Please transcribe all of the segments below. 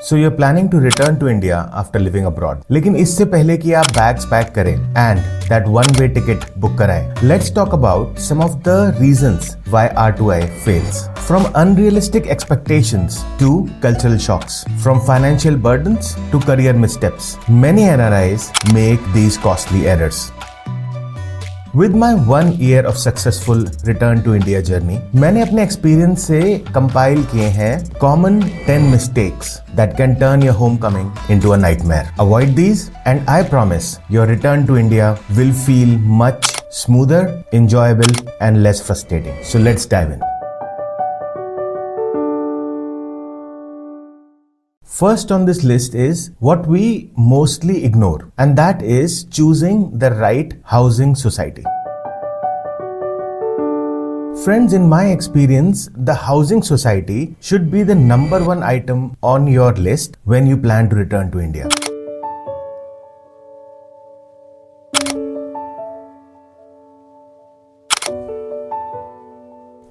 So you're planning to return to India after living abroad. लेकिन इससे पहले कि आप बैग्स पैक करें and that one-way ticket book कराएं, let's talk about some of the reasons why R2I fails. From unrealistic expectations to cultural shocks, from financial burdens to career missteps, many NRIs make these costly errors. With my 1 year of successful return to India journey, मैंने अपने experience से compile किए हैं common 10 mistakes that can turn your homecoming into a nightmare. Avoid these and I promise your return to India will feel much smoother, enjoyable and less frustrating. So let's dive in. First on this list is what we mostly ignore, and that is choosing the right housing society. Friends, in my experience, the housing society should be the number one item on your list when you plan to return to India.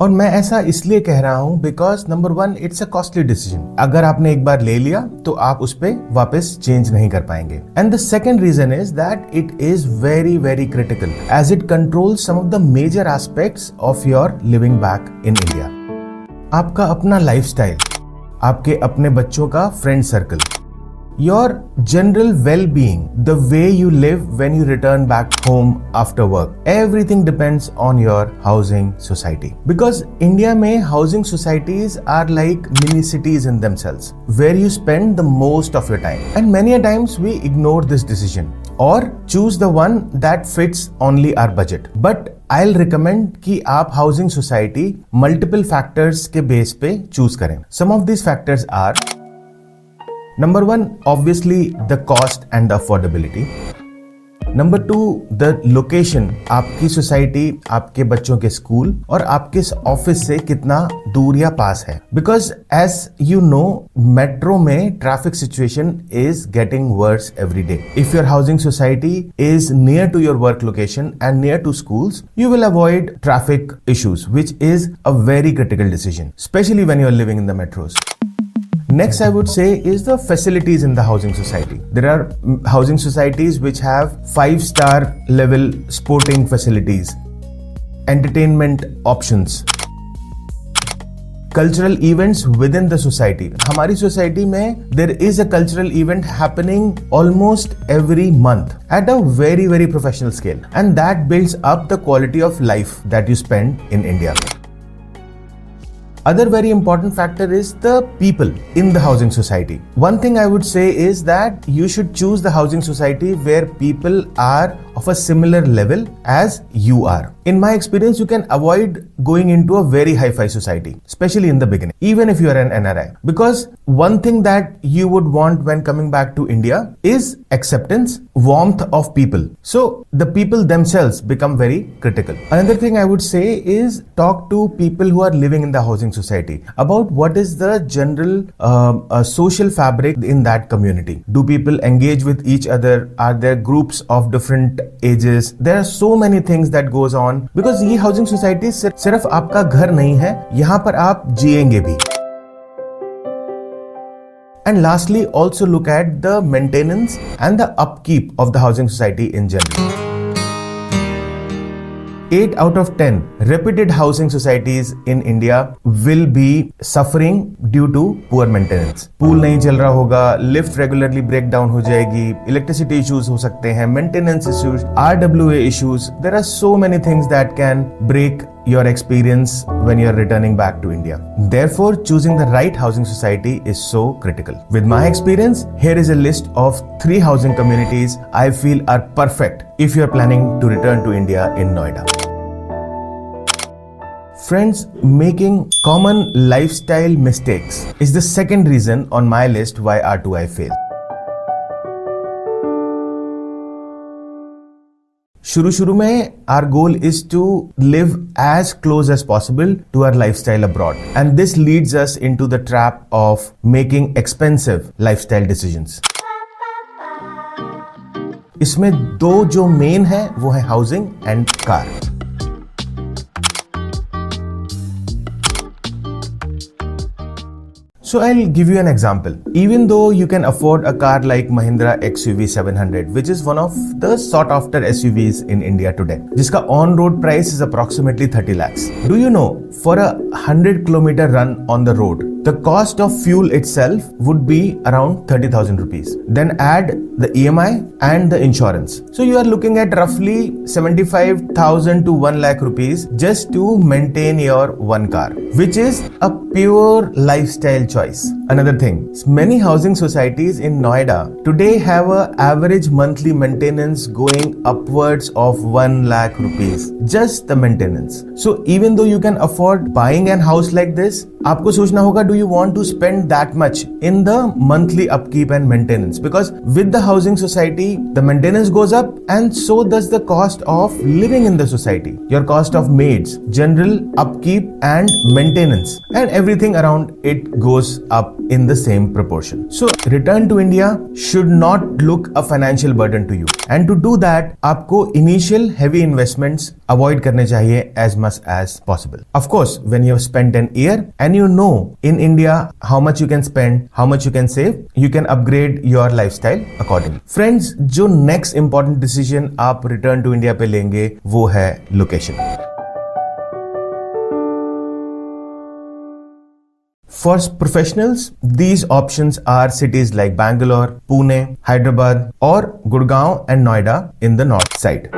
और मैं ऐसा इसलिए कह रहा हूं because number 1 it's a costly decision. अगर आपने एक बार ले लिया तो आप उस पे वापस चेंज नहीं कर पाएंगे. And the second reason is that it is very very critical as it controls some of the major aspects of your living back in India. आपका अपना लाइफस्टाइल, आपके अपने बच्चों का friend circle, your general well-being, the way you live when you return back home after work, everything depends on your housing society. Because India mein housing societies are like mini cities in themselves, where you spend the most of your time. And many a times we ignore this decision or choose the one that fits only our budget. But I'll recommend कि आप housing society multiple factors के base पे choose करें. Some of these factors are: Number 1, obviously the cost and the affordability. Number 2, the location. आपकी society आपके बच्चों के school और आपके ऑफिस से कितना दूर या पास है. Because as you know, metro में traffic situation is getting worse every day. If your housing society is near to your work location and near to schools, you will avoid traffic issues, which is a very critical decision, especially when you are living in the metros. Next, I would say is the facilities in the housing society. There are housing societies which have 5-star level sporting facilities, entertainment options, cultural events within the society. हमारी society में there is a cultural event happening almost every month at a very very professional scale, and that builds up the quality of life that you spend in India. Other very important factor is the people in the housing society. One thing I would say is that you should choose the housing society where people are of a similar level as you are. In my experience, you can avoid going into a very hi-fi society, especially in the beginning, even if you are an NRI. Because one thing that you would want when coming back to India is acceptance, warmth of people. So the people themselves become very critical. Another thing I would say is talk to people who are living in the housing society about what is the general social fabric in that community. Do people engage with each other? Are there groups of different ages? There are so many things that goes on because ये housing society सिर्फ आपका घर नहीं है, यहाँ पर आप जिएंगे भी. And lastly, also look at the maintenance and the upkeep of the housing society in general. 8 out of 10 reputed housing societies in India will be suffering due to poor maintenance. Pool नहीं चल रहा होगा, lift regularly break down हो जाएगी, electricity issues हो सकते हैं, maintenance issues, RWA issues. There are so many things that can break your experience when you're returning back to India. Therefore, choosing the right housing society is so critical. With my experience, here is a list of 3 housing communities I feel are perfect if you're planning to return to India in Noida. Friends, making common lifestyle mistakes is the second reason on my list why R2I failed. शुरू में our goal is to live as close as possible to our lifestyle abroad, and this leads us into the trap of making expensive lifestyle decisions. इसमें 2 जो main है वो है housing and car. So I'll give you an example. Even though you can afford a car like Mahindra XUV 700, which is one of the sought after SUVs in India today, जिसका on road price is approximately 30 lakhs. Do you know, for a 100-kilometer run on the road, the cost of fuel itself would be around 30,000 rupees. Then add the EMI and the insurance. So you are looking at roughly 75,000 to 1 lakh rupees just to maintain your one car, which is a pure lifestyle choice. Another thing, many housing societies in Noida today have a average monthly maintenance going upwards of 1 lakh rupees. Just the maintenance. So even though you can afford buying an house like this, आपको सोचना होगा, do you want to spend that much in the monthly upkeep and maintenance? Because with the housing society, the maintenance goes up and so does the cost of living in the society. Your cost of maids, general upkeep and maintenance and everything around it goes up in the same proportion. So return to India should not look a financial burden to you. And to do that, आपको initial heavy investments avoid करने चाहिए as much as possible. Of course, when you have spent an year and you know in India how much you can spend, how much you can save, you can upgrade your lifestyle accordingly. Friends, जो next important decision आप return to India पे लेंगे वो है location. For professionals, these options are cities like Bangalore, Pune, Hyderabad or Gurgaon and Noida in the north side.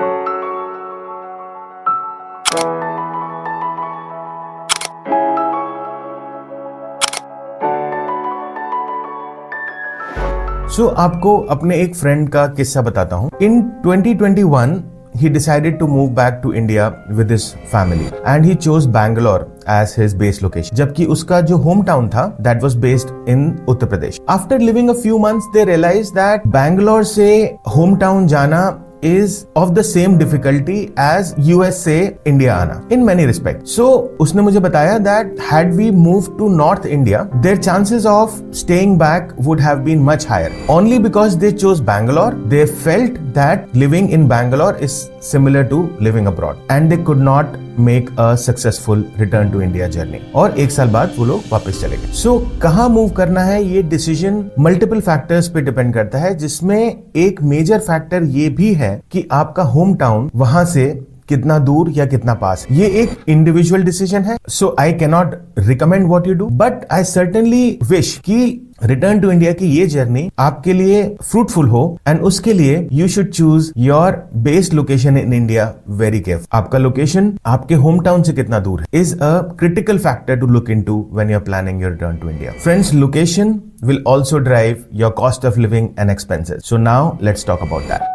So आपको अपने एक friend का किस्सा बताता हूँ. In 2021, he decided to move back to India with his family and he chose Bangalore as his base location. जबकि उसका जो होम टाउन था that was based in Uttar Pradesh. After living a few months, they realized that Bangalore से home town जाना is of the same difficulty as US से India आना in many respects. So उसने मुझे बताया that had we moved to North India, their chances of staying back would have been much higher. Only because they chose Bangalore, they felt that living in Bangalore is similar to living abroad and they could not make a successful return to India journey. और एक साल बाद वो लोग वापस चले गए. So कहाँ मूव करना है ये डिसीजन मल्टीपल फैक्टर्स पे डिपेंड करता है, जिसमें एक मेजर फैक्टर ये भी है कि आपका होम टाउन वहां से कितना दूर या कितना पास. ये एक इंडिविजुअल डिसीजन है. So I can not recommend what you do, but I certainly wish कि रिटर्न टू इंडिया की ये जर्नी आपके लिए फ्रूटफुल हो एंड उसके लिए you should choose your base location in India very careful. आपका लोकेशन आपके होम टाउन से कितना दूर है is a critical factor to look into when you are planning your return to India. Friends, location will also drive your cost of living and expenses. So now let's talk about that.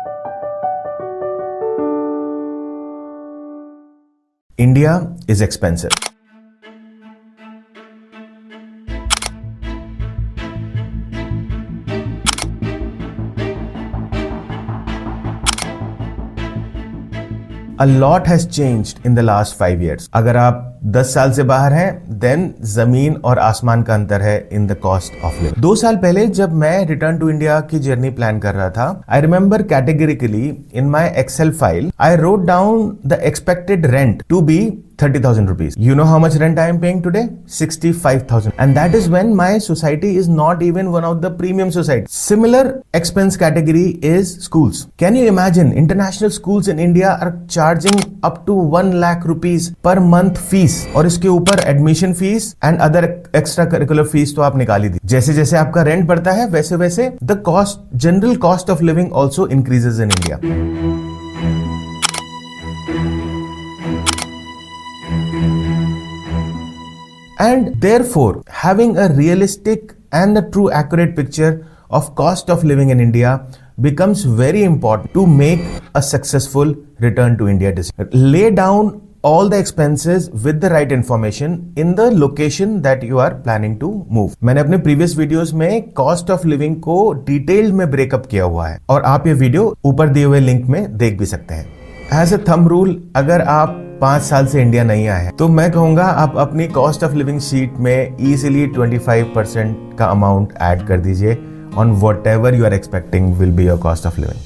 India is expensive. A lot has changed in the last 5 years. अगर आप 10 साल से बाहर हैं, then जमीन और आसमान का अंतर है in the cost of living. 2 साल पहले जब मैं रिटर्न टू इंडिया की जर्नी प्लान कर रहा था, I remember categorically in my Excel file I wrote down the expected rent to be 30,000 rupees. You know how much rent I am paying today? 65,000. And that is when my society is not even one of the premium societies. Similar expense category is schools. Can you imagine? International schools in India are charging up to 1 lakh rupees per month fees. और इसके ऊपर admission fees and other extra curricular fees तो आप निकाल ही दी. जैसे जैसे आपका rent बढ़ता है, वैसे वैसे the cost, general cost of living also increases in India. And therefore, having a realistic and a true accurate picture of cost of living in India becomes very important to make a successful return to India decision. Lay down all the expenses with the right information in the location that you are planning to move. मैंने अपने previous videos में cost of living को detailed में breakup किया हुआ है और आप ये video ऊपर दिए हुए link में देख भी सकते हैं. As a thumb rule, अगर आप 5 साल से इंडिया नहीं आए हैं तो मैं कहूंगा आप अपनी कॉस्ट ऑफ लिविंग शीट में इजीली 25% का अमाउंट ऐड कर दीजिए on whatever you are expecting will be your cost of living.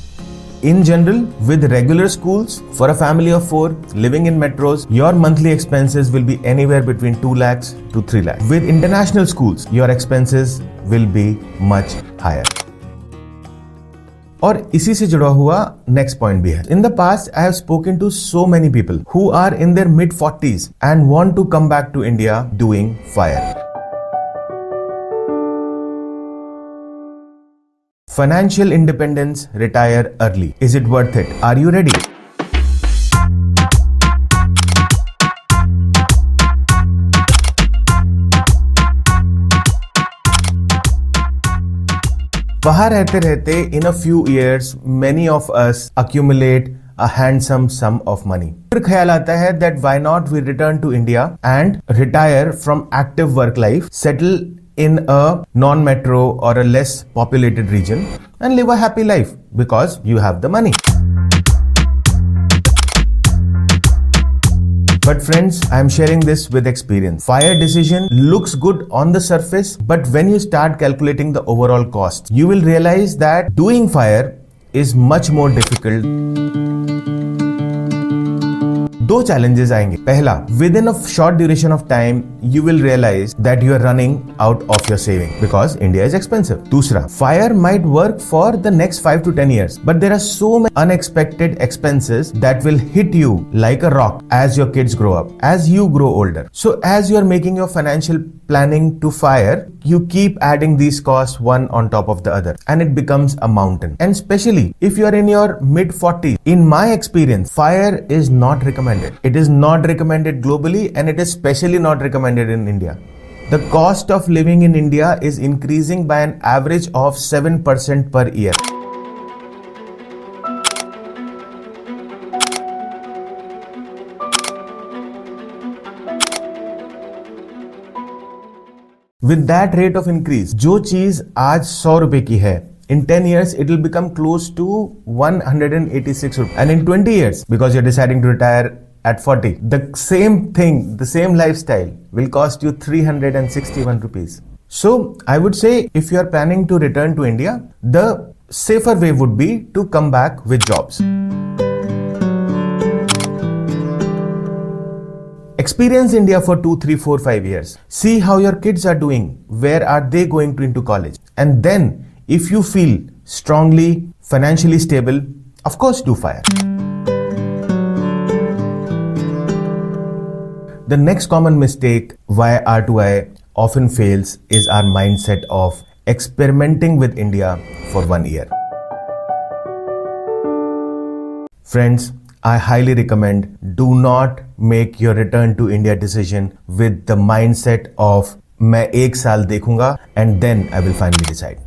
In general, with regular schools, for a family of 4 living in metros, your monthly expenses will be anywhere between 2 lakhs to 3 lakhs. With international schools, your expenses will be much higher. और इसी से जुड़ा हुआ next point भी है. In the past I have spoken to so many people who are in their mid 40s and want to come back to India doing FIRE. Financial independence, retire early. Is it worth it? Are you ready? बाहर रहते रहते in a few years, many of us accumulate a handsome sum of money. फिर ख्याल आता है that why not we return to India and retire from active work life, settle in a non-metro or a less populated region and live a happy life because you have the money. But friends, I am sharing this with experience. FIRE decision looks good on the surface, but when you start calculating the overall cost, you will realize that doing FIRE is much more difficult. दो challenges आएंगे. पहला, within a short duration of time, you will realize that you are running out of your saving because India is expensive. दूसरा, FIRE might work for the next 5 to 10 years, but there are so many unexpected expenses that will hit you like a rock as your kids grow up, as you grow older. So as you are making your financial planning to FIRE, you keep adding these costs one on top of the other, and it becomes a mountain. And especially if you are in your mid 40s, in my experience, FIRE is not recommended. It is not recommended globally, and it is especially not recommended in India. The cost of living in India is increasing by an average of 7% per year. With that rate of increase, जो चीज आज 100 रुपए की है, in 10 years it will become close to 186 rupees. And in 20 years, because you're deciding to retire at 40, the same thing, the same lifestyle will cost you 361 rupees. So I would say if you are planning to return to India, the safer way would be to come back with jobs. Experience India for 2, 3, 4, 5 years. See how your kids are doing. Where are they going to into college? And then if you feel strongly financially stable, of course do FIRE. The next common mistake why R2I often fails is our mindset of experimenting with India for 1 year. Friends, I highly recommend do not make your return to India decision with the mindset of मैं 1 साल देखूंगा and then I will finally decide.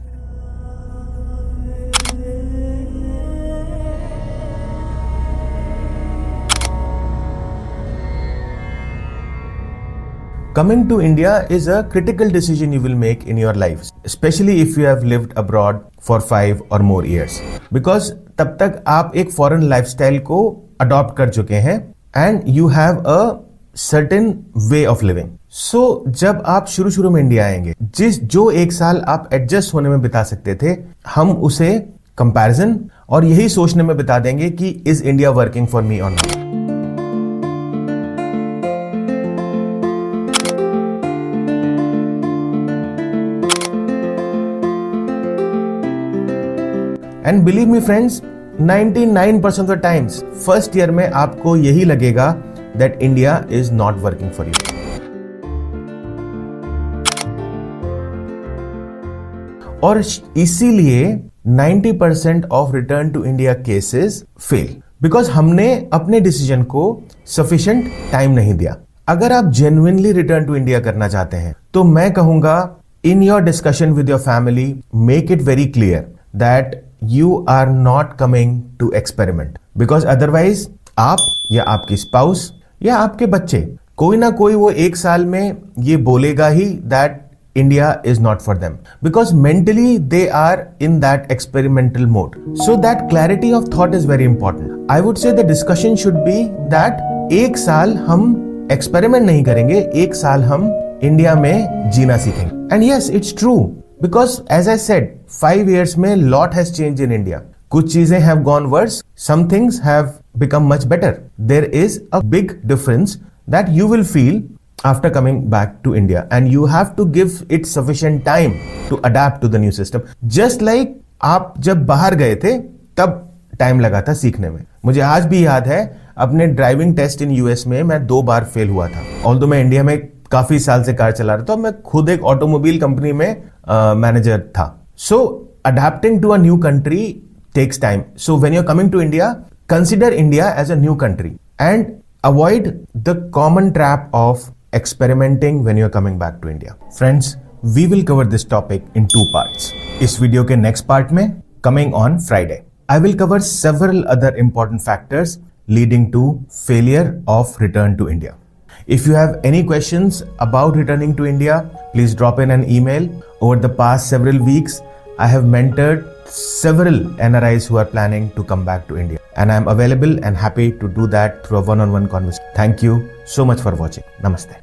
Coming to India is a critical decision you will make in your life, especially if you have lived abroad for 5 or more years. Because तब तक आप एक foreign lifestyle को adopt कर चुके हैं and you have a certain way of living. So जब आप शुरू में इंडिया आएंगे, जो 1 साल आप एडजस्ट होने में बिता सकते थे, हम उसे कंपैरिजन और यही सोचने में बिता देंगे कि is India working for me और not. And believe me friends, 99% of the times first year में आपको यही लगेगा that India is not working for you. और इसीलिए 90% of return to India cases fail, because हमने अपने डिसीजन को सफिशिएंट टाइम नहीं दिया. अगर आप जेन्युइनली रिटर्न टू इंडिया करना चाहते हैं तो मैं कहूंगा in your discussion with your family make it very clear that you are not coming to experiment, because otherwise आप या आपकी स्पाउस या आपके बच्चे कोई ना कोई वो 1 साल में ये बोलेगा ही that India is not for them, because mentally they are in that experimental mode. So that clarity of thought is very important. I would say the discussion should be that 1 साल हम experiment नहीं करेंगे, 1 साल हम India में जीना सीखेंगे. And yes, it's true. Because as I said, 5 years में lot has changed in India. कुछ चीजें have gone worse, some things have become much better. There is a big difference that you will feel after coming back to India, and you have to give it sufficient time to adapt to the new system. Just like आप जब बाहर गए थे तब time लगा था सीखने में. मुझे आज भी याद है अपने ड्राइविंग टेस्ट इन यूएस में मैं 2 बार फेल हुआ था. ऑल्दो मैं इंडिया में काफी साल से कार चला रहा था, मैं खुद एक ऑटोमोबाइल कंपनी में मैनेजर था. So adapting to a new country takes time. So when you're coming to India, consider India as a new country and avoid the common trap of experimenting when you're coming back to India. Friends, we will cover this topic in 2 parts. इस video के next part में, coming on Friday, I will cover several other important factors leading to failure of return to India. If you have any questions about returning to India, please drop in an email. Over the past several weeks, I have mentored several NRIs who are planning to come back to India, and I am available and happy to do that through a one-on-one conversation. Thank you so much for watching. Namaste.